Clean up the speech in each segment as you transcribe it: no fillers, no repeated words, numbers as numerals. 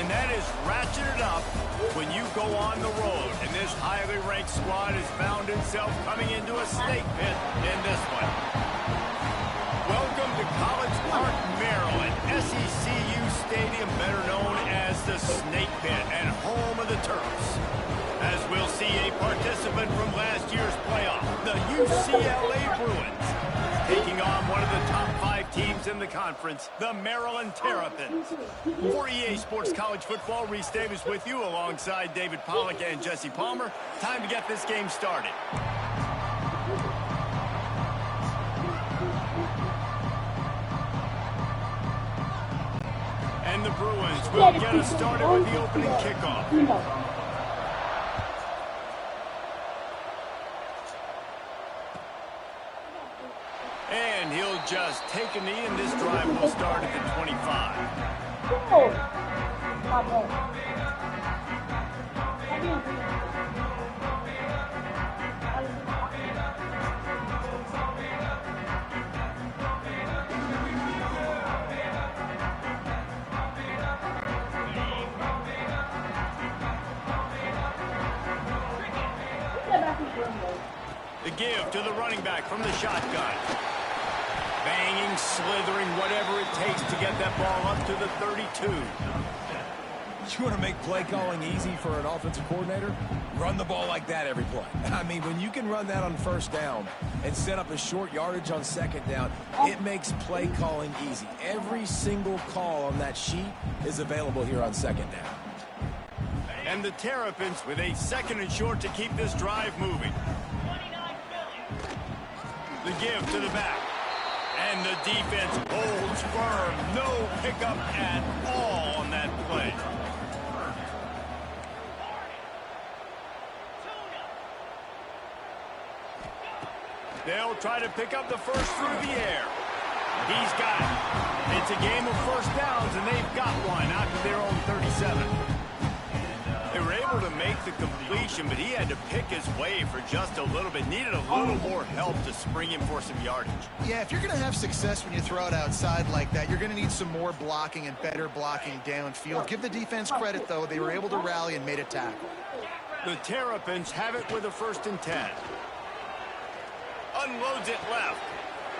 And that is ratcheted up when you go on the road. And this highly ranked squad has found itself coming into a snake pit in this one. Welcome to College Park, Maryland, SECU Stadium, better known as the Snake Pit and home of the Terps. As we'll see a participant from last year's playoff, the UCLA Bruins, taking on one of the top 5 teams in the conference, the Maryland Terrapins. For EA Sports College Football, Reese Davis with you alongside David Pollack and Jesse Palmer. Time to get this game started. And the Bruins will get us started with the opening kickoff. And he'll just take a knee, and this drive will start at the 25. The give to the running back from the shotgun. Banging, slithering, whatever it takes to get that ball up to the 32. You want to make play calling easy for an offensive coordinator? Run the ball like that every play. I mean, when you can run that on first down and set up a short yardage on second down, it makes play calling easy. Every single call on that sheet is available here on second down. And the Terrapins with a 2nd and short to keep this drive moving. The give to the back. And the defense holds firm. No pickup at all on that play. They'll try to pick up the first through the air. He's got it. It's a game of first downs, and they've got one out to their own 37. They were able to make the completion, but he had to pick his way for just a little bit. Needed a little more help to spring him for some yardage. Yeah, if you're going to have success when you throw it outside like that, you're going to need some more blocking and better blocking downfield. Give the defense credit, though. They were able to rally and made a tackle. The Terrapins have it with a 1st and 10. Unloads it left.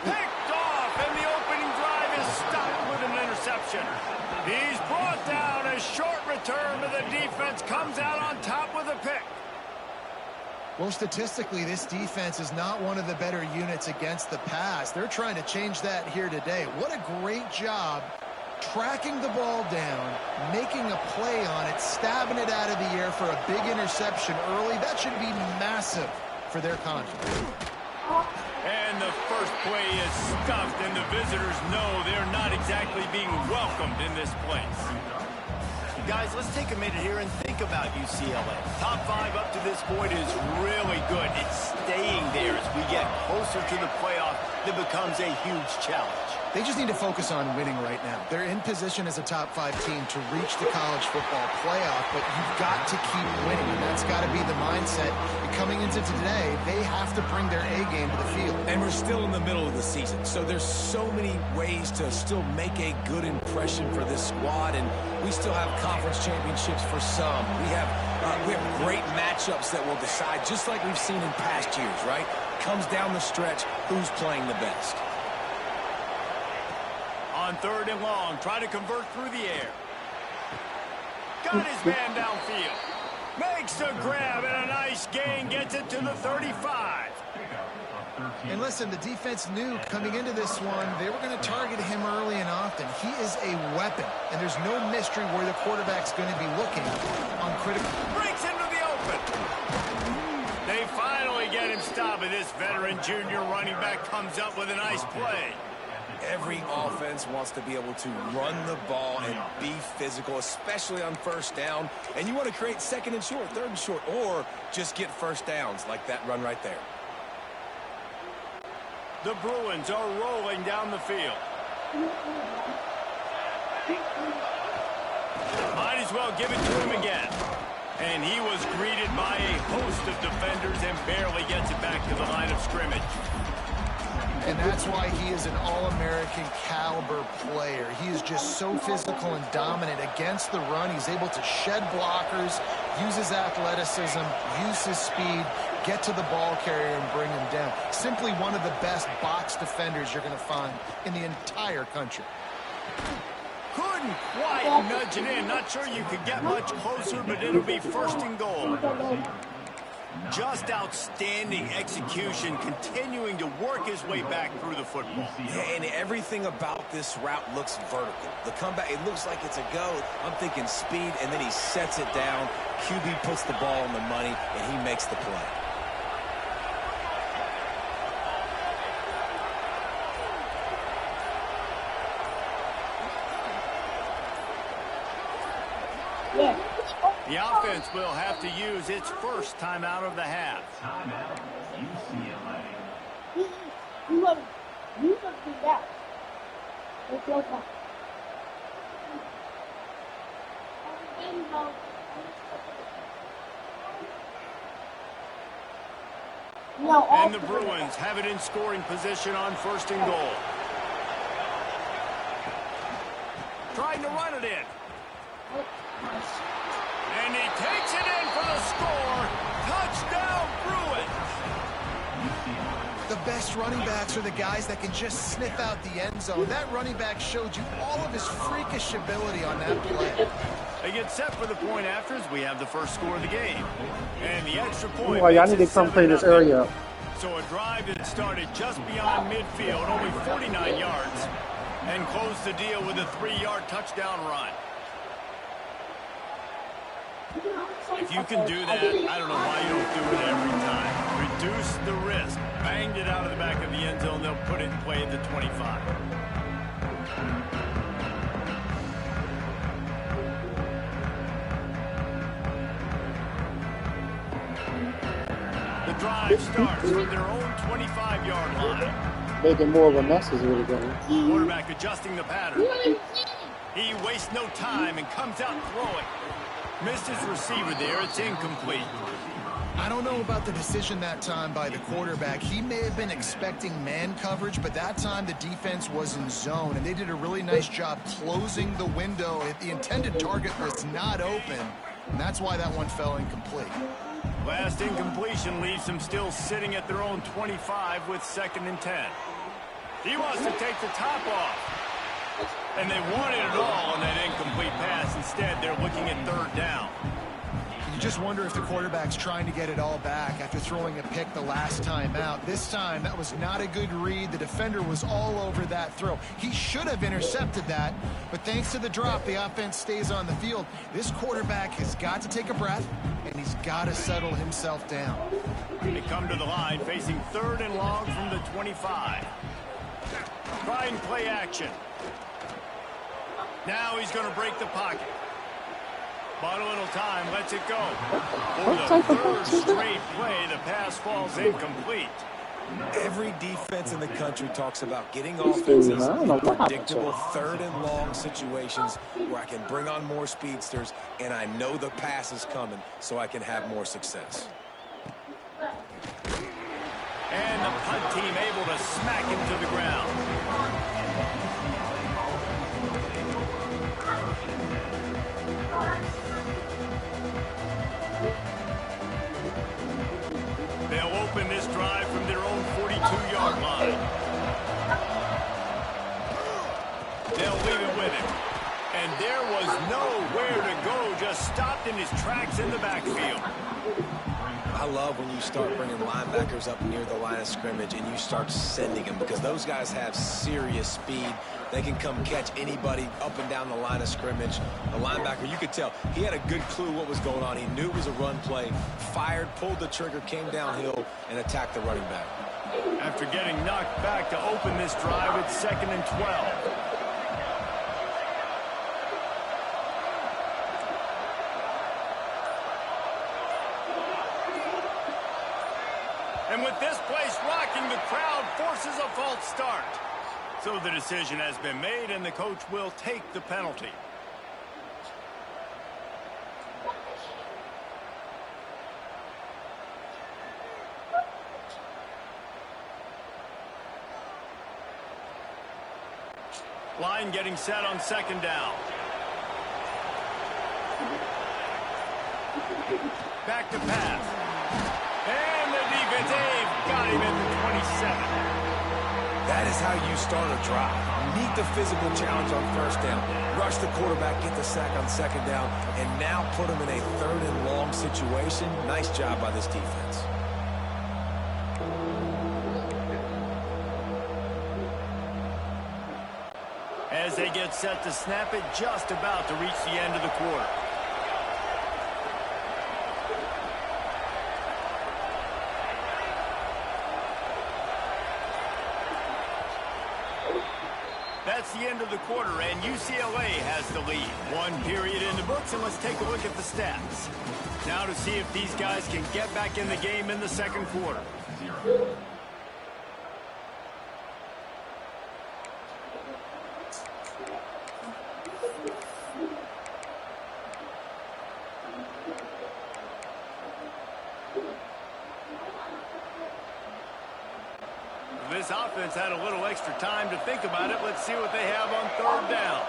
Picked off, and the opening drive is stopped with an interception. He's brought down. A short return, but the defense comes out on top with a pick. Well, statistically, this defense is not one of the better units against the pass. They're trying to change that here today. What a great job tracking the ball down, making a play on it, stabbing it out of the air for a big interception early. That should be massive for their confidence. And the first play is stuffed, and the visitors know they're not exactly being welcomed in this place. Guys, let's take a minute here and think about UCLA. Top 5 up to this point is really good. It's staying there as we get closer to the playoff that becomes a huge challenge. They just need to focus on winning right now. They're in position as a top 5 team to reach the college football playoff, but you've got to keep winning, and that's got to be the mindset. And coming into today, they have to bring their A game to the field. And we're still in the middle of the season, so there's so many ways to still make a good impression for this squad, and we still have conference championships for some. We have great matchups that will decide, just like we've seen in past years, right? Comes down the stretch, who's playing the best. On 3rd and long, try to convert through the air. Got his man downfield. Makes the grab and a nice gain, gets it to the 35. And listen, the defense knew coming into this one, they were going to target him early and often. He is a weapon, and there's no mystery where the quarterback's going to be looking on critical. Breaks into the open. They finally get him stopped, and this veteran junior running back comes up with a nice play. Every offense wants to be able to run the ball and be physical, especially on first down. And you want to create 2nd and short, 3rd and short, or just get first downs like that run right there. The Bruins are rolling down the field. Might as well give it to him again. And he was greeted by a host of defenders and barely gets it back to the line of scrimmage. And that's why he is an All-American caliber player. He is just so physical and dominant against the run. He's able to shed blockers, use his athleticism, use his speed, get to the ball carrier and bring him down. Simply one of the best box defenders you're going to find in the entire country. Couldn't quite nudge it in. Not sure you could get much closer, but it'll be first and goal. Just outstanding execution, continuing to work his way back through the football. Yeah, and everything about this route looks vertical. The comeback, it looks like it's a go. I'm thinking speed, and then he sets it down. QB puts the ball on the money, and he makes the play. The offense will have to use its first timeout of the half. Timeout, UCLA. And the Bruins have it in scoring position on first and goal. Trying to run it in. And he takes it in for the score. Touchdown, Bruins. The best running backs are the guys that can just sniff out the end zone. That running back showed you all of his freakish ability on that play. They get set for the point after as we have the first score of the game. And the extra point. Oh, y'all need to come play this area. So a drive that started just beyond midfield, only 49 yards, and closed the deal with a 3-yard touchdown run. If you can do that, I don't know why you don't do it every time. Reduce the risk. Banged it out of the back of the end zone. They'll put it in play at the 25. The drive starts from their own 25-yard line. Making more of a mess is really good. Quarterback adjusting the pattern. He wastes no time and comes out throwing. Missed his receiver there. It's incomplete. I don't know about the decision that time by the quarterback. He may have been expecting man coverage, but that time the defense was in zone, and they did a really nice job closing the window. The intended target was not open, and that's why that one fell incomplete. Last incompletion leaves them still sitting at their own 25 with 2nd and 10. He wants to take the top off. And they wanted it all on that incomplete pass. Instead, they're looking at 3rd down. You just wonder if the quarterback's trying to get it all back after throwing a pick the last time out. This time, that was not a good read. The defender was all over that throw. He should have intercepted that, but thanks to the drop, the offense stays on the field. This quarterback has got to take a breath, and he's got to settle himself down. They come to the line, facing 3rd and long from the 25. Try and play action. Now he's going to break the pocket. Bought a little time, lets it go. For the 3rd straight play, the pass falls incomplete. Every defense in the country talks about getting offenses in predictable 3rd and long situations where I can bring on more speedsters, and I know the pass is coming, so I can have more success. And the punt team able to smack him to the ground. They'll open this drive from their own 42-yard line. They'll leave it with him. And there was nowhere to go, just stopped in his tracks in the backfield. I love when you start bringing linebackers up near the line of scrimmage and you start sending them, because those guys have serious speed. They can come catch anybody up and down the line of scrimmage. The linebacker, you could tell, he had a good clue what was going on. He knew it was a run play, fired, pulled the trigger, came downhill, and attacked the running back. After getting knocked back to open this drive, it's 2nd and 12. And with this place rocking, the crowd forces a false start. So the decision has been made, and the coach will take the penalty. Line getting set on second down. Back to pass. And the defensive got him at the 27. That is how you start a drive. Meet the physical challenge on first down. Rush the quarterback, get the sack on second down, and now put him in a third and long situation. Nice job by this defense. As they get set to snap it, just about to reach the end of the quarter. That's the end of the quarter, and UCLA has the lead. One period in the books, and let's take a look at the stats. Now to see if these guys can get back in the game in the second quarter. This offense had a little extra time to think about it. Let's see what they have on third down.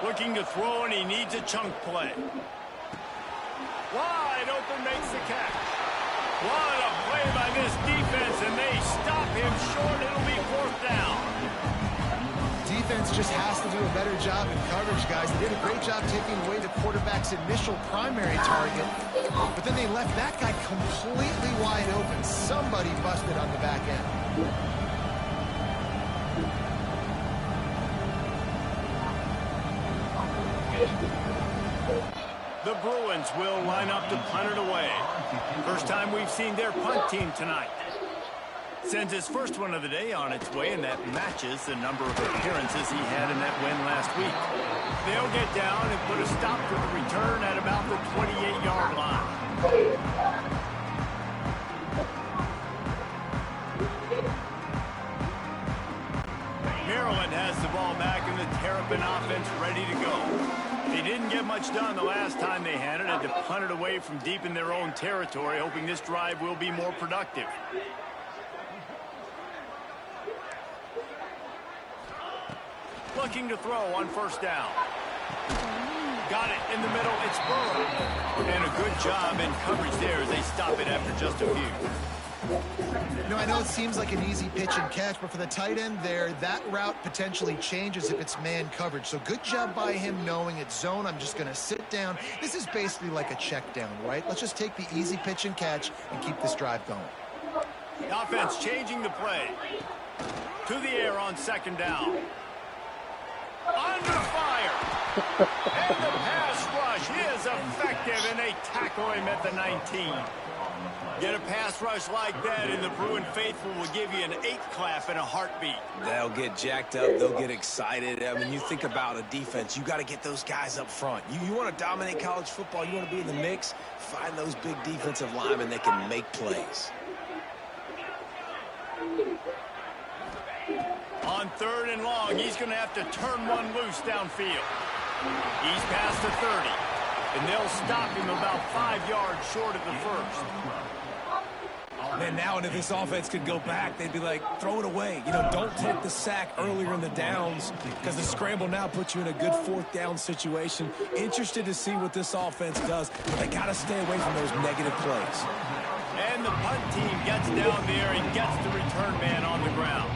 Looking to throw, and he needs a chunk play. Wide open, makes the catch. What a play by this defense, and they stop him short. It'll be fourth down. Defense just has to do a better job in coverage, guys. They did a great job taking away the quarterback's initial primary target, but then they left that guy completely wide open. Somebody busted on the back end. The Bruins will line up to punt it away. First time we've seen their punt team tonight. Sends his first one of the day on its way, and that matches the number of appearances he had in that win last week. They'll get down and put a stop to the return at about the 28-yard line. Maryland has the ball back, and the Terrapin offense ready to go. They didn't get much done the last time they had it. Had to punt it away from deep in their own territory, hoping this drive will be more productive. Looking to throw on first down. Got it in the middle. It's Burrow. And a good job in coverage there as they stop it after just a few. You know, I know it seems like an easy pitch and catch, but for the tight end there, that route potentially changes if it's man coverage. So good job by him knowing it's zone. I'm just going to sit down. This is basically like a check down, right? Let's just take the easy pitch and catch and keep this drive going. The offense changing the play. To the air on second down. Under fire. And the pass rush is effective, and they tackle him at the 19. Get a pass rush like that, and the Bruin faithful will give you an 8 clap and a heartbeat. They'll get jacked up. They'll get excited. I mean, you think about a defense, you got to get those guys up front. You want to dominate college football, you want to be in the mix, find those big defensive linemen that can make plays. On third and long, he's going to have to turn one loose downfield. He's past the 30, and they'll stop him about 5 yards short of the first. Man, now if this offense could go back, they'd be like, throw it away. You know, don't take the sack earlier in the downs because the scramble now puts you in a good fourth down situation. Interested to see what this offense does, but they got to stay away from those negative plays. And the punt team gets down there and gets the return man on the ground.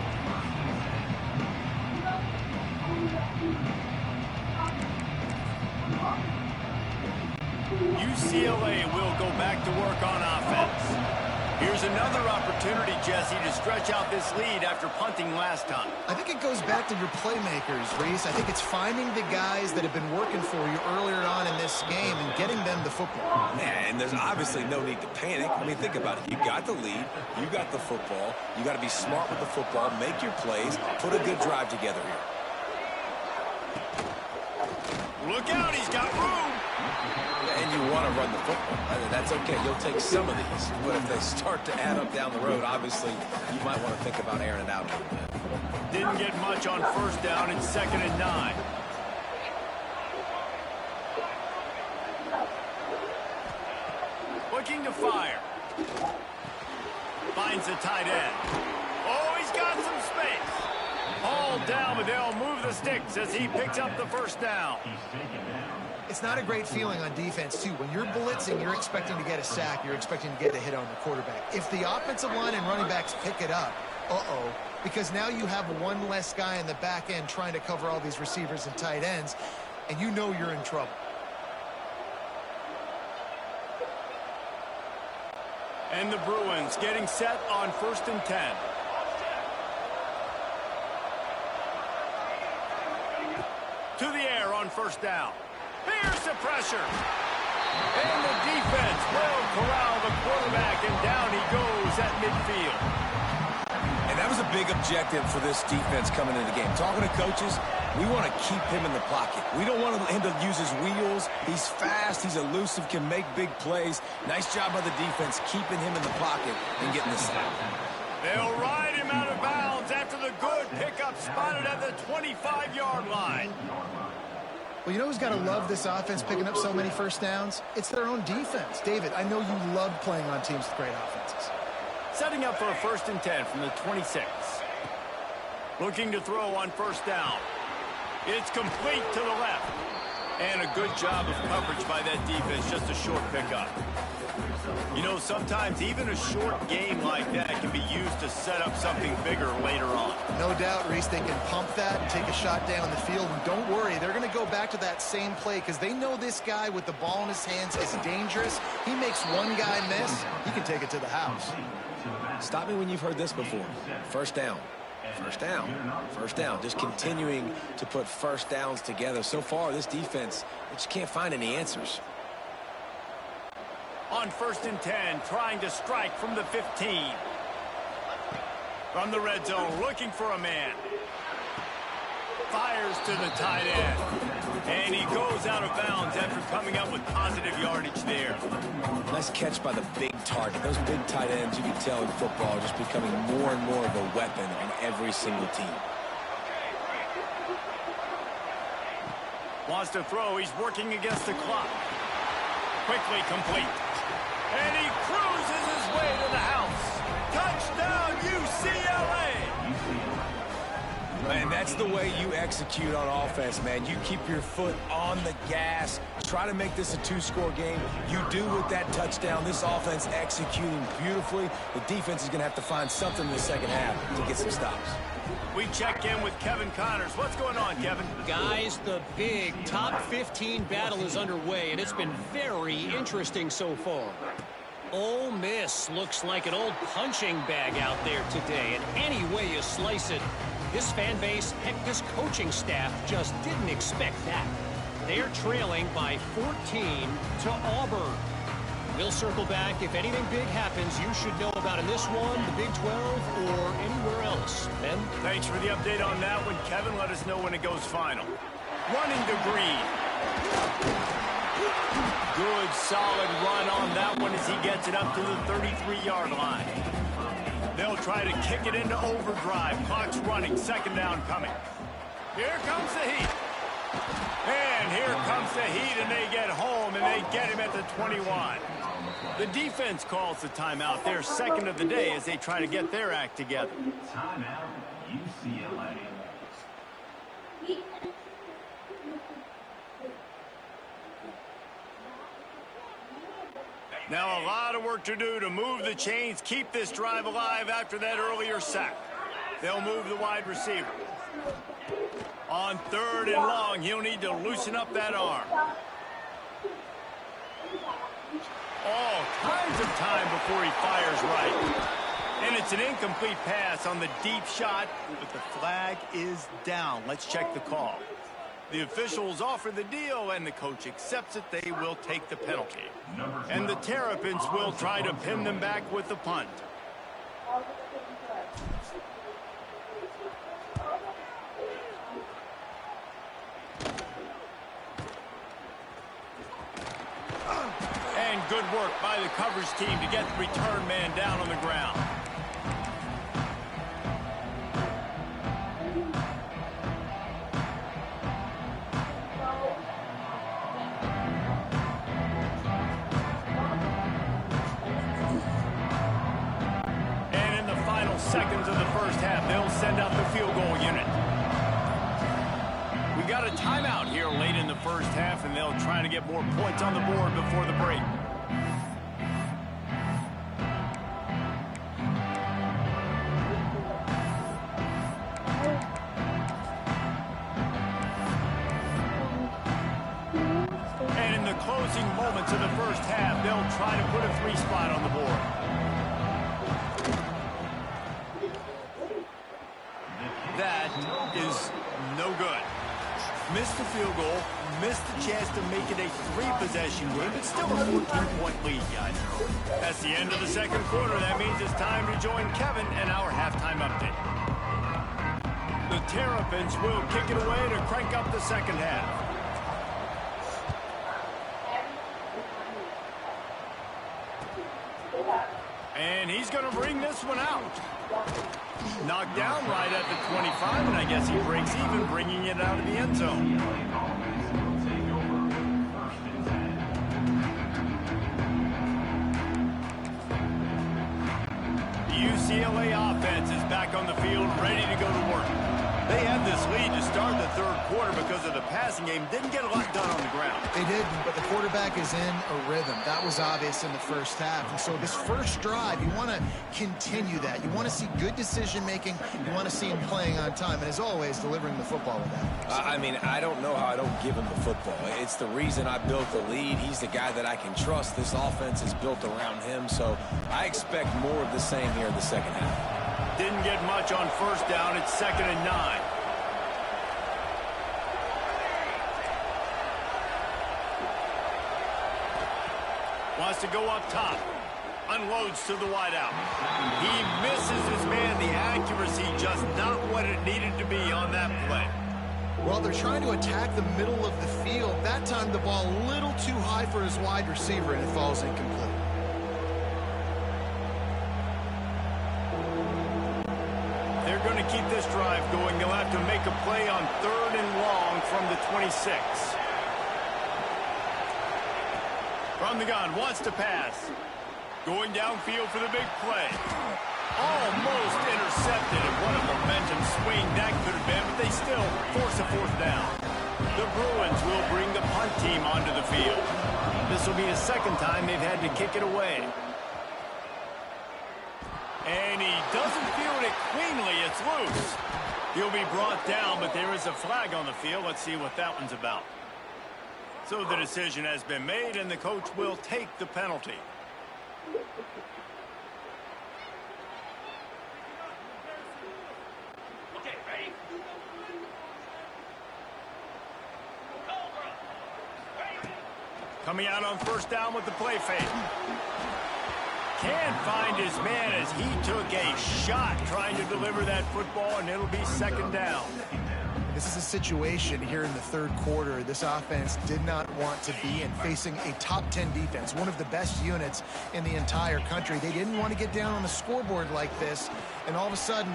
UCLA will go back to work on offense. Here's another opportunity, Jesse, to stretch out this lead after punting last time. I think it goes back to your playmakers, Reese. I think it's finding the guys that have been working for you earlier on in this game and getting them the football. Yeah, and there's obviously no need to panic. I mean, think about it. You got the lead. You got the football. You got to be smart with the football, make your plays, put a good drive together here. Look out, he's got room. And you want to run the football. I mean, that's okay. You'll take some of these. But if they start to add up down the road, obviously, you might want to think about airing it out a little bit. Didn't get much on first down. It's 2nd and 9. Looking to fire. Finds the tight end. Oh, he's got some space. All ball down, but they'll move the sticks as he picks up the first down. It's not a great feeling on defense, too. When you're blitzing, you're expecting to get a sack. You're expecting to get a hit on the quarterback. If the offensive line and running backs pick it up, because now you have one less guy in the back end trying to cover all these receivers and tight ends, and you know you're in trouble. And the Bruins getting set on 1st and 10. To the air on 1st down. Here's the pressure. And the defense will corral the quarterback, and down he goes at midfield. And that was a big objective for this defense coming into the game. Talking to coaches, we want to keep him in the pocket. We don't want him to use his wheels. He's fast. He's elusive, can make big plays. Nice job by the defense keeping him in the pocket and getting the sack. They'll ride him out of bounds after the good pickup spotted at the 25-yard line. Well, you know who's got to love this offense picking up so many first downs? It's their own defense. David, I know you love playing on teams with great offenses. Setting up for a 1st and 10 from the 26. Looking to throw on 1st down. It's complete to the left. And a good job of coverage by that defense, just a short pickup. You know, sometimes even a short game like that can be used to set up something bigger later on. No doubt, Reese, they can pump that and take a shot down the field. And don't worry, they're going to go back to that same play because they know this guy with the ball in his hands is dangerous. He makes one guy miss, he can take it to the house. Stop me when you've heard this before. 1st down. 1st down. 1st down. Just continuing to put first downs together. So far, this defense, they just can't find any answers. On 1st and 10, trying to strike from the 15. From the red zone, looking for a man. Fires to the tight end. And he goes out of bounds after coming up with positive yardage there. Nice catch by the big target. Those big tight ends, you can tell in football, are just becoming more and more of a weapon on every single team. Wants to throw. He's working against the clock. Quickly complete. And he cruises his way to the house. Touchdown, UCLA! And that's the way you execute on offense, man. You keep your foot on the gas. Try to make this a 2-score game. You do with that touchdown. This offense executing beautifully. The defense is going to have to find something in the second half to get some stops. We check in with Kevin Connors. What's going on, Kevin? Guys, the big top 15 battle is underway, and it's been very interesting so far. Ole Miss looks like an old punching bag out there today, and any way you slice it, this fan base, heck, this coaching staff just didn't expect that. They're trailing by 14 to Auburn. We'll circle back. If anything big happens, you should know about in this one, the Big 12, or anywhere else. Ben? Thanks for the update on that one, Kevin. Let us know when it goes final. Running to Green. Good, solid run on that one as he gets it up to the 33-yard line. They'll try to kick it into overdrive. Clock's running. 2nd down coming. Here comes the heat. And here comes the heat, and they get home, and they get him at the 21. The defense calls the timeout, their 2nd of the day, as they try to get their act together. Timeout, UCLA. Now a lot of work to do to move the chains, keep this drive alive after that earlier sack. They'll move the wide receiver. On 3rd and long, he'll need to loosen up that arm. All kinds of time before he fires right. And it's an incomplete pass on the deep shot, but the flag is down. Let's check the call. The officials offer the deal, and the coach accepts it. They will take the penalty. And the Terrapins will try to pin them back with the punt. And good work by the coverage team to get the return man down on the ground. And in the final seconds of the first half, they'll send out the field goal unit. We got a timeout here late in the first half, and they'll try to get more points on the board before the break. And in the closing moments of the first half, they'll try to put a 3 spot on the board. That is no good. Missed the field goal, missed the chance to make it a 3-possession game, but still a 14-point lead, guys. That's the end of the second quarter. That means it's time to join Kevin and our halftime update. The Terrapins will kick it away to crank up the second half. And he's going to bring this one out. Knocked down right at the 25, and I guess he breaks even, bringing it out of the end zone. The UCLA offense is back on the field, ready to go to work. They had this lead to start the third quarter because of the passing game. Didn't get a lot done on the ground. They didn't, but the quarterback is in a rhythm. That was obvious in the first half. And so this first drive, you want to continue that. You want to see good decision-making. You want to see him playing on time. And as always, delivering the football with that. I mean, I don't know how I don't give him the football. It's the reason I built the lead. He's the guy that I can trust. This offense is built around him. So I expect more of the same here in the second half. Didn't get much on first down. It's 2nd and 9. Wants to go up top. Unloads to the wideout. He misses his man. The accuracy just not what it needed to be on that play. Well, they're trying to attack the middle of the field. That time the ball a little too high for his wide receiver, and it falls incomplete. They're going to keep this drive going. They'll have to make a play on 3rd and long from the 26. From the gun, wants to pass. Going downfield for the big play. Almost intercepted, and what a momentum swing that could have been, but they still force a 4th down. The Bruins will bring the punt team onto the field. This will be the second time they've had to kick it away. And he doesn't field it cleanly. It's loose. He'll be brought down, but there is a flag on the field. Let's see what that one's about. So the decision has been made, and the coach will take the penalty. Okay, ready? Coming out on first down with the play fake. Can't find his man as he took a shot trying to deliver that football, and it'll be 2nd down. This is a situation here in the third quarter this offense did not want to be in, facing a top 10 defense, one of the best units in the entire country. They didn't want to get down on the scoreboard like this, and all of a sudden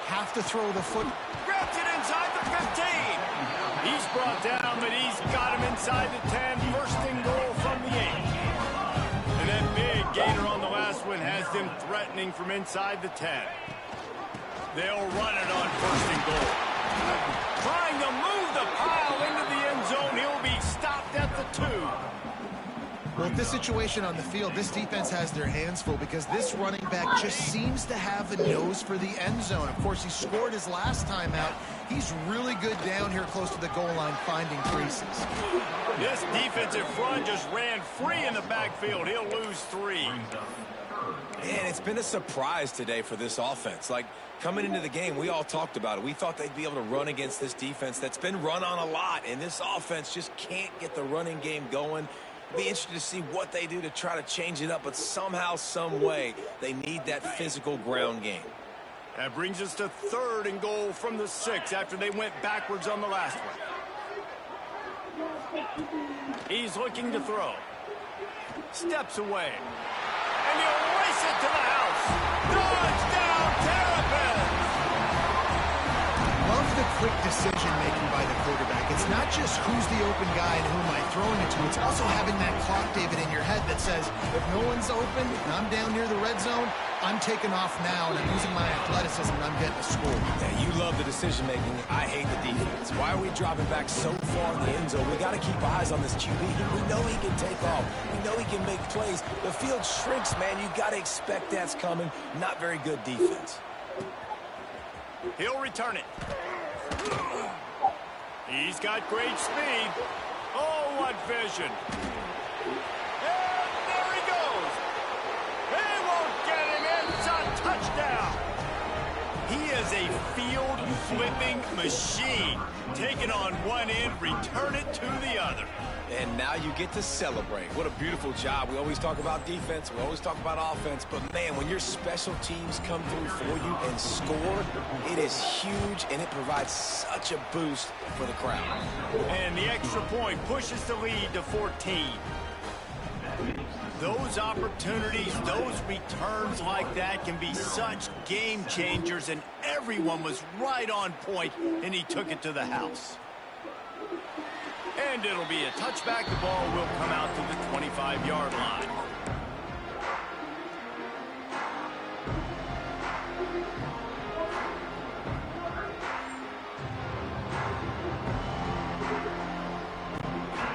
have to throw the foot. Grabs it inside the 15. He's brought down, but he's got him inside the 10. 1st and goal from the 8. And that big gainer on the last one has them threatening from inside the 10. They'll run it on 1st and goal. Trying to move the pile into the end zone. He'll be stopped at the 2. Well, with this situation on the field, this defense has their hands full because this running back just seems to have a nose for the end zone. Of course, he scored his last time out. He's really good down here close to the goal line, finding creases. This defensive front just ran free in the backfield. He'll lose 3. Man, it's been a surprise today for this offense. Like, coming into the game, we all talked about it. We thought they'd be able to run against this defense that's been run on a lot, and this offense just can't get the running game going. It'll be interesting to see what they do to try to change it up, but somehow, some way, they need that physical ground game. That brings us to 3rd and goal from the 6 after they went backwards on the last one. He's looking to throw. Steps away. And he'll race it to the house. Touchdown, Terrapins! Love the quick decision-making by the quarterback. It's not just who's the open guy and who am I throwing it to. It's also having that clock, David, in your head that says, if no one's open and I'm down near the red zone, I'm taking off now, and I'm using my athleticism, and I'm getting a score. Yeah, you love the decision-making. I hate the defense. Why are we dropping back so far in the end zone? We got to keep eyes on this QB. We know he can take off. We know he can make plays. The field shrinks, man. You got to expect that's coming. Not very good defense. He'll return it. He's got great speed. Oh, what vision. And there he goes. They won't get him. It's a touchdown. He is a field-flipping machine. Take it on one end, return it to the other. And now you get to celebrate. What a beautiful job. We always talk about defense. We always talk about offense. But, man, when your special teams come through for you and score, it is huge, and it provides such a boost for the crowd. And the extra point pushes the lead to 14. Those opportunities, those returns like that can be such game changers, and everyone was right on point, and he took it to the house. And it'll be a touchback. The ball will come out to the 25-yard line.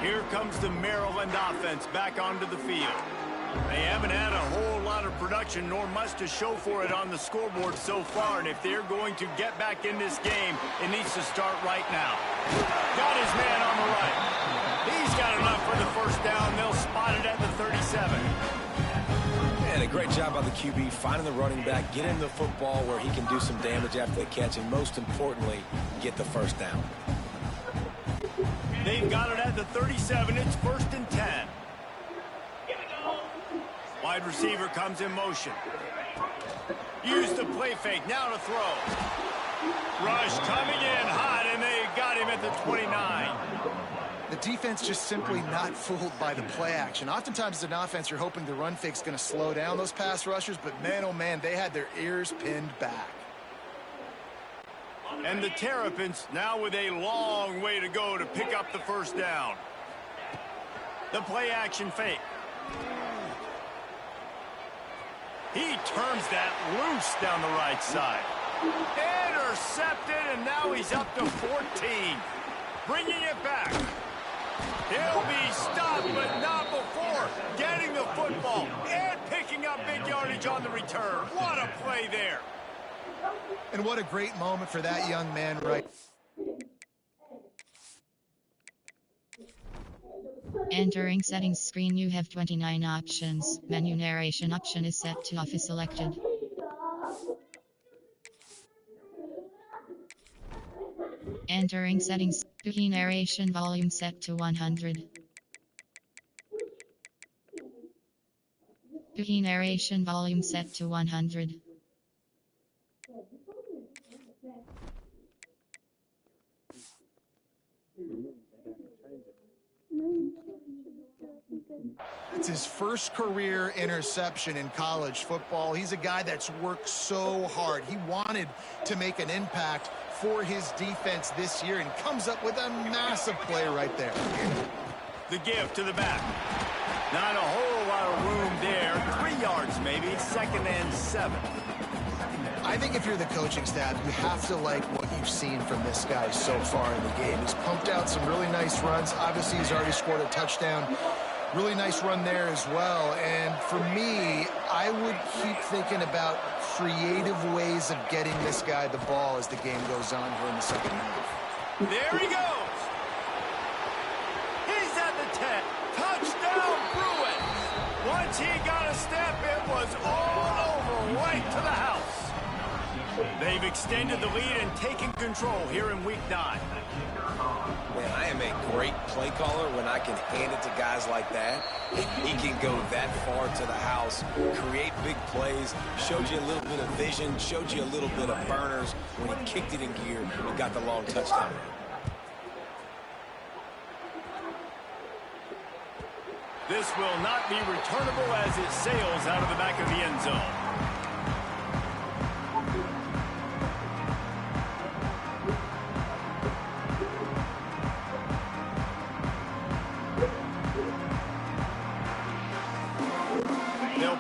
Here comes the Maryland offense back onto the field. They haven't had a whole lot of production, nor much to show for it on the scoreboard so far. And if they're going to get back in this game, it needs to start right now. Got his man on the right. He's got enough for the first down. They'll spot it at the 37. And a great job by the QB finding the running back, getting the football where he can do some damage after the catch, and most importantly, get the first down. They've got it at the 37. It's 1st and 10. Wide receiver comes in motion. Use the play fake. Now to throw. Rush coming in hot, and they got him at the 29. The defense just simply not fooled by the play action. Oftentimes as an offense, you're hoping the run fake's going to slow down those pass rushers, but man, oh man, they had their ears pinned back. And the Terrapins now with a long way to go to pick up the first down. The play action fake. He turns that loose down the right side. Intercepted, and now he's up to 14. Bringing it back. He'll be stopped, but not before getting the football and picking up big yardage on the return. What a play there. And what a great moment for that young man, right? Entering settings screen, you have 29 options. Menu narration option is set to off is selected. Entering settings, Bookie narration volume set to 100. Bookie narration volume set to 100. It's his first career interception in college football. He's a guy that's worked so hard. He wanted to make an impact for his defense this year and comes up with a massive play right there. The give to the back. Not a whole lot of room there. 3 yards maybe. 2nd and 7. I think if you're the coaching staff, you have to like what you've seen from this guy so far in the game. He's pumped out some really nice runs. Obviously, he's already scored a touchdown. Really nice run there as well. And for me, I would keep thinking about creative ways of getting this guy the ball as the game goes on here in the second half. There he goes. He's at the 10. Touchdown, Bruins. Once he got a step, it was all over right to the house. They've extended the lead and taken control here in Week 9. Man, I am a great play caller when I can hand it to guys like that. He can go that far to the house, create big plays, showed you a little bit of vision, showed you a little bit of burners when he kicked it in gear and got the long touchdown. This will not be returnable as it sails out of the back of the end zone.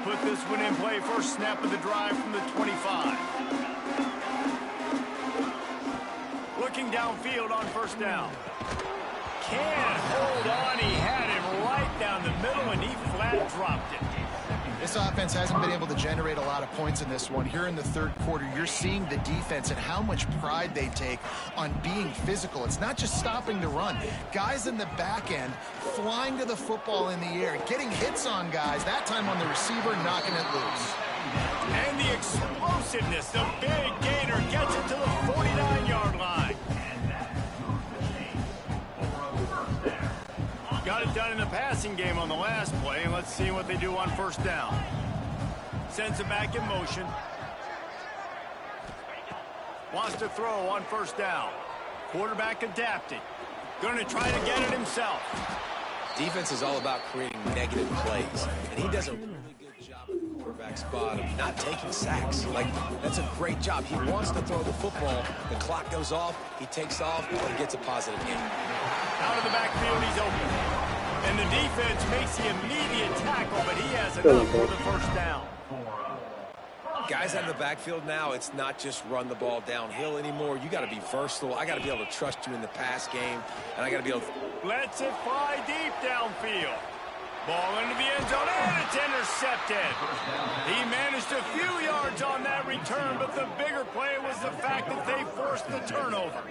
put this one in play. First snap of the drive from the 25. Looking downfield on first down. Can't hold on. He had him right down the middle, and he flat dropped it. This offense hasn't been able to generate a lot of points in this one. Here in the third quarter, you're seeing the defense and how much pride they take on being physical. It's not just stopping the run. Guys in the back end flying to the football in the air, getting hits on guys, that time on the receiver, knocking it loose. And the explosiveness, the big gainer gets it to the 49-yard line. Got it done in the passing game on the last play, and let's see what they do on first down. Sends it back in motion. Wants to throw on first down. Quarterback adapted. Going to try to get it himself. Defense is all about creating negative plays, and he does a really good job at the quarterback spot of not taking sacks. Like, that's a great job. He wants to throw the football. The clock goes off. He takes off and gets a positive gain. Out of the backfield, he's open. And the defense makes the immediate tackle, but he has enough for the first down. Guys out of the backfield now, it's not just run the ball downhill anymore. You got to be versatile. I got to be able to trust you in the pass game, and I got to be able to... Lets it fly deep downfield. Ball into the end zone, and it's intercepted. He managed a few yards on that return, but the bigger play was the fact that they forced the turnover.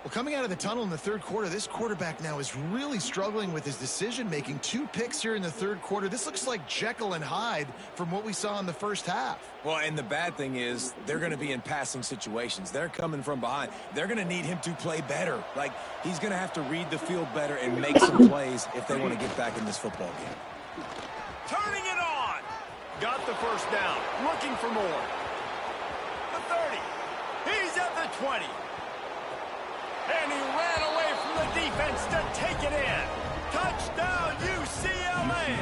Well, coming out of the tunnel in the third quarter, this quarterback now is really struggling with his decision-making. 2 picks here in the third quarter. This looks like Jekyll and Hyde from what we saw in the first half. Well, and the bad thing is they're going to be in passing situations. They're coming from behind. They're going to need him to play better. Like, he's going to have to read the field better and make some plays if they want to get back in this football game. Turning it on. Got the first down. Looking for more. The 30. He's at the 20. And he ran away from the defense to take it in. Touchdown, UCLA.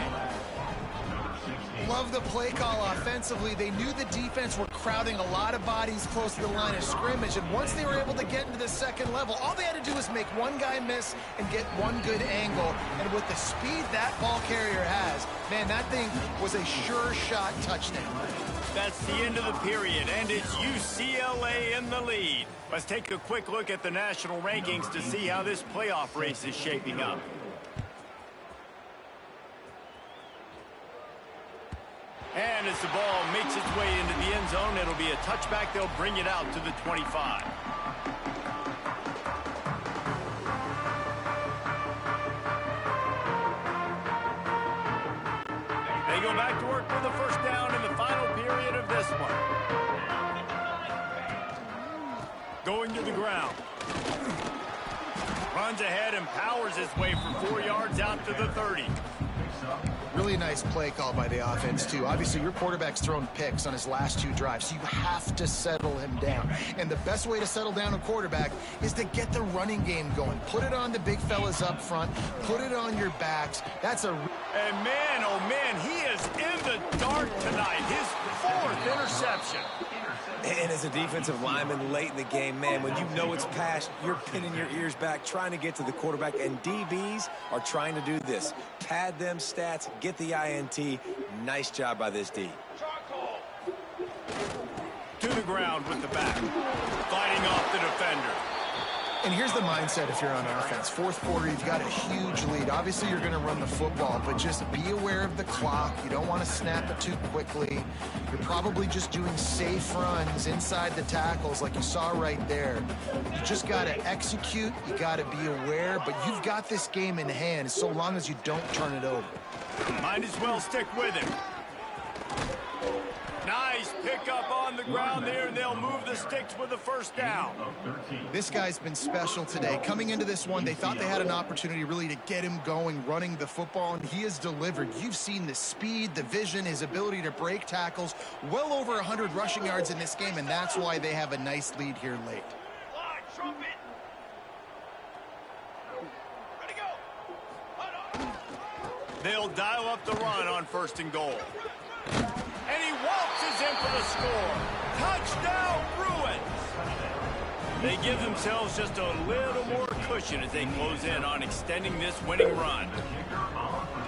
Love the play call offensively. They knew the defense were crowding a lot of bodies close to the line of scrimmage, and once they were able to get into the second level, all they had to do was make one guy miss and get one good angle. And with the speed that ball carrier has, man, that thing was a sure shot touchdown. That's the end of the period, and it's UCLA in the lead. Let's take a quick look at the national rankings to see how this playoff race is shaping up. And as the ball makes its way into the end zone, it'll be a touchback. They'll bring it out to the 25. They go back to work for the first down in the final period of this one. Going to the ground. Runs ahead and powers his way for 4 yards out to the 30. Really nice play call by the offense, too. Obviously, your quarterback's thrown picks on his last 2 drives, so you have to settle him down. And the best way to settle down a quarterback is to get the running game going. Put it on the big fellas up front. Put it on your backs. That's a... And man, oh man, he is in the dark tonight. His 4th interception. And as a defensive lineman late in the game, man, when you know it's past, you're pinning your ears back, trying to get to the quarterback, and DBs are trying to do this. Pad them stats, get the INT. Nice job by this D. To the ground with the back. Fighting off the defender. And here's the mindset if you're on offense. 4th quarter, you've got a huge lead. Obviously, you're going to run the football, but just be aware of the clock. You don't want to snap it too quickly. You're probably just doing safe runs inside the tackles like you saw right there. You just got to execute. You got to be aware, but you've got this game in hand so long as you don't turn it over. Might as well stick with him. Nice pickup on the ground there, and they'll move the sticks with the first down. This guy's been special today. Coming into this one, they thought they had an opportunity really to get him going, running the football, and he has delivered. You've seen the speed, the vision, his ability to break tackles. Well over 100 rushing yards in this game, and that's why they have a nice lead here late. They'll dial up the run on 1st and goal. And he waltzes in for the score. Touchdown, Bruins! They give themselves just a little more cushion as they close in on extending this winning run.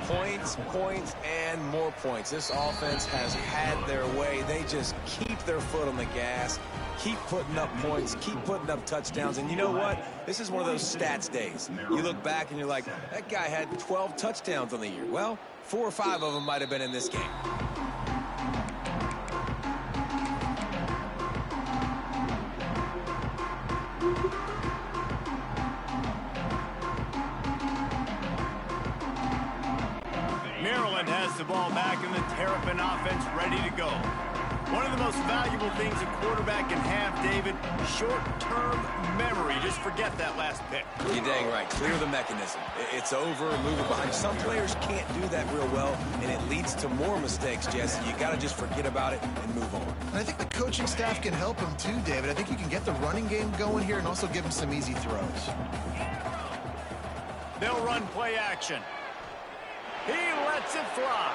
Points, points, and more points. This offense has had their way. They just keep their foot on the gas, keep putting up points, keep putting up touchdowns. And you know what? This is one of those stats days. You look back and you're like, that guy had 12 touchdowns on the year. Well, 4 or 5 of them might have been in this game. Maryland has the ball back and the Terrapin offense ready to go. One of the most valuable things a quarterback can have, David, short-term memory. Just forget that last pick. You're dang right. Clear the mechanism. It's over, move it behind. Some players can't do that real well, and it leads to more mistakes, Jesse. You got to just forget about it and move on. And I think the coaching staff can help him too, David. I think you can get the running game going here and also give him some easy throws. They'll run play action. He lets it fly.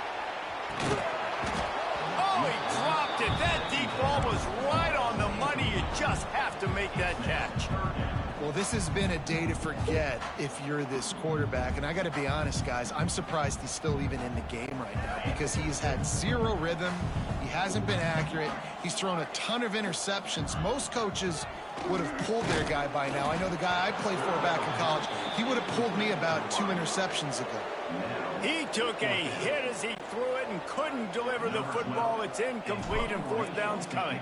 Oh, he dropped it. That deep ball was right on the money. You just have to make that catch. Well, this has been a day to forget if you're this quarterback. And I got to be honest, guys, I'm surprised he's still even in the game right now because he's had zero rhythm. He hasn't been accurate. He's thrown a ton of interceptions. Most coaches would have pulled their guy by now. I know the guy I played for back in college, he would have pulled me about 2 interceptions ago. He took a hit as he threw it and couldn't deliver the football. It's incomplete and 4th down's coming.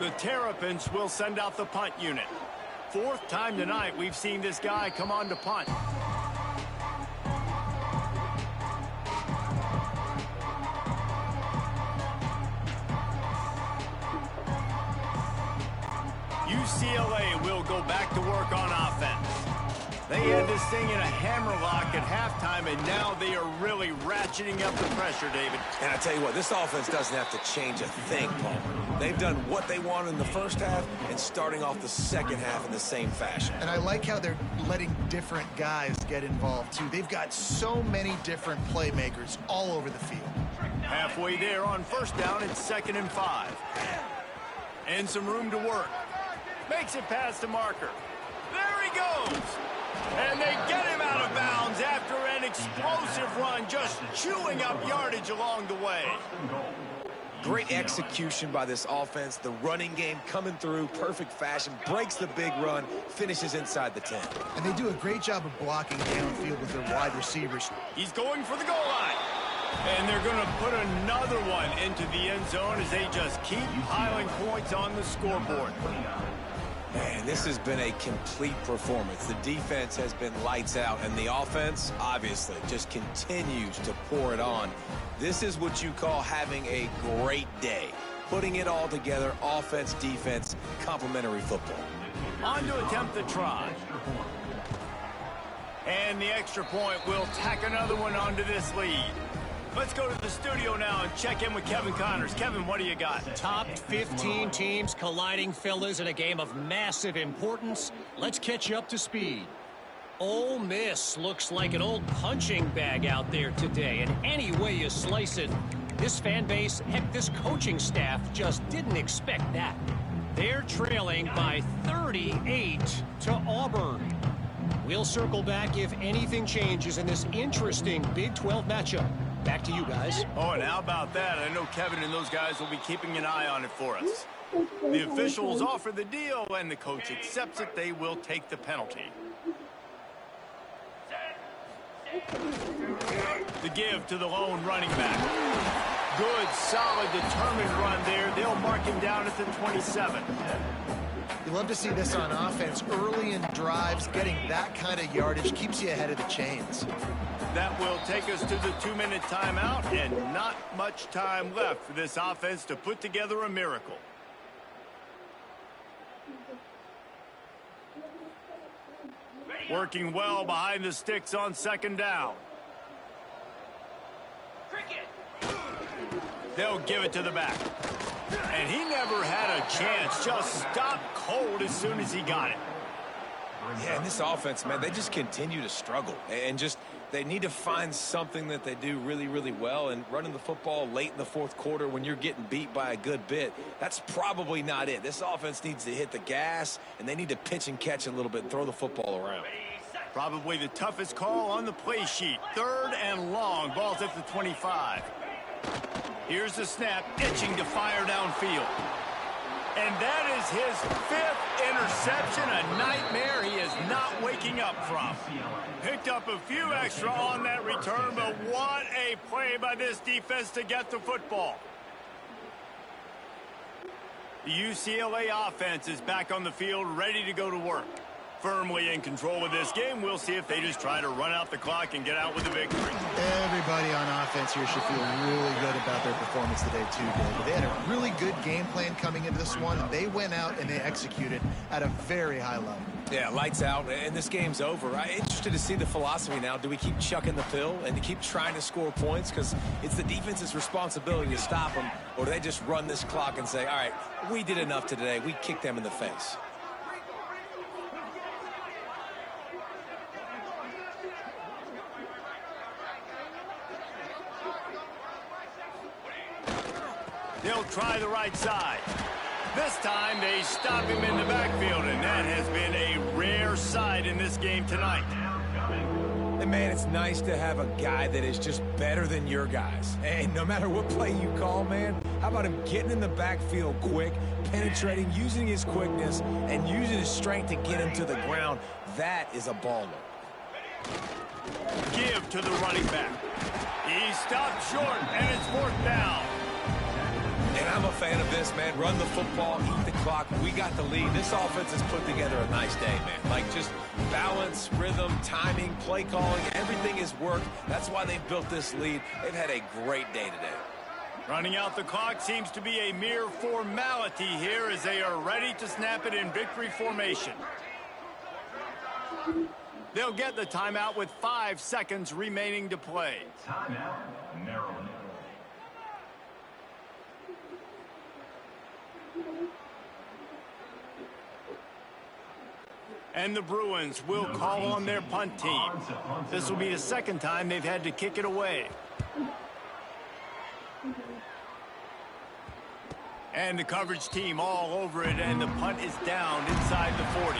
The Terrapins will send out the punt unit. 4th time tonight we've seen this guy come on to punt. UCLA will go back to work on offense. They had this thing in a hammerlock at halftime, and now they are really ratcheting up the pressure, David. And I tell you what, this offense doesn't have to change a thing, Paul. They've done what they wanted in the first half and starting off the second half in the same fashion. And I like how they're letting different guys get involved, too. They've got so many different playmakers all over the field. Halfway there on 1st down, it's 2nd and 5. And some room to work. Makes it past the marker. There he goes. And they get him out of bounds after an explosive run, just chewing up yardage along the way. Great execution by this offense. The running game coming through, perfect fashion, breaks the big run, finishes inside the 10. And they do a great job of blocking downfield with their wide receivers. He's going for the goal line. And they're going to put another one into the end zone as they just keep piling points on the scoreboard. Man, this has been a complete performance. The defense has been lights out, and the offense, obviously, just continues to pour it on. This is what you call having a great day. Putting it all together, offense, defense, complementary football. On to attempt the try. And the extra point will tack another one onto this lead. Let's go to the studio now and check in with Kevin Connors. Kevin, what do you got? Top 15 teams colliding, fellas, in a game of massive importance. Let's catch you up to speed. Ole Miss looks like an old punching bag out there today. And any way you slice it, this fan base, heck, this coaching staff just didn't expect that. They're trailing by 38 to Auburn. We'll circle back if anything changes in this interesting Big 12 matchup. Back to you guys. Oh, and how about that? I know Kevin and those guys will be keeping an eye on it for us. The officials offer the deal, and the coach accepts it. They will take the penalty. The give to the lone running back. Good, solid, determined run there. They'll mark him down at the 27. You love to see this on offense. Early in drives, getting that kind of yardage keeps you ahead of the chains. That will take us to the 2-minute timeout, and not much time left for this offense to put together a miracle. Working well behind the sticks on 2nd down. They'll give it to the back. And he never had a chance. Just stopped cold as soon as he got it. Yeah, and this offense, man, they just continue to struggle. And just, they need to find something that they do really, really well. And running the football late in the 4th quarter when you're getting beat by a good bit, that's probably not it. This offense needs to hit the gas, and they need to pitch and catch a little bit and throw the football around. Probably the toughest call on the play sheet. 3rd and long. Ball's at the 25. Here's the snap, itching to fire downfield. And that is his 5th interception, a nightmare he is not waking up from. Picked up a few extra on that return, but what a play by this defense to get the football. The UCLA offense is back on the field, ready to go to work. Firmly in control of this game. We'll see if they just try to run out the clock and get out with a victory. Everybody on offense here should feel really good about their performance today, too, David. They had a really good game plan coming into this one, and they went out and they executed at a very high level. Yeah, lights out, and this game's over. I'm interested to see the philosophy now. Do we keep chucking the pill and to keep trying to score points? Because it's the defense's responsibility to stop them, or do they just run this clock and say, all right, we did enough today. We kicked them in the face. They'll try the right side. This time they stop him in the backfield, and that has been a rare sight in this game tonight. And man, it's nice to have a guy that is just better than your guys. And no matter what play you call, man, how about him getting in the backfield quick, penetrating, using his quickness, and using his strength to get him to the ground. That is a baller. Give to the running back. He stopped short, and it's 4th down. And I'm a fan of this, man. Run the football, eat the clock. We got the lead. This offense has put together a nice day, man. Like just balance, rhythm, timing, play calling, everything has worked. That's why they built this lead. They've had a great day today. Running out the clock seems to be a mere formality here as they are ready to snap it in victory formation. They'll get the timeout with 5 seconds remaining to play. Timeout, Maryland. And the Bruins will call on their punt team. This will be the 2nd time they've had to kick it away. And the coverage team all over it, and the punt is down inside the 40.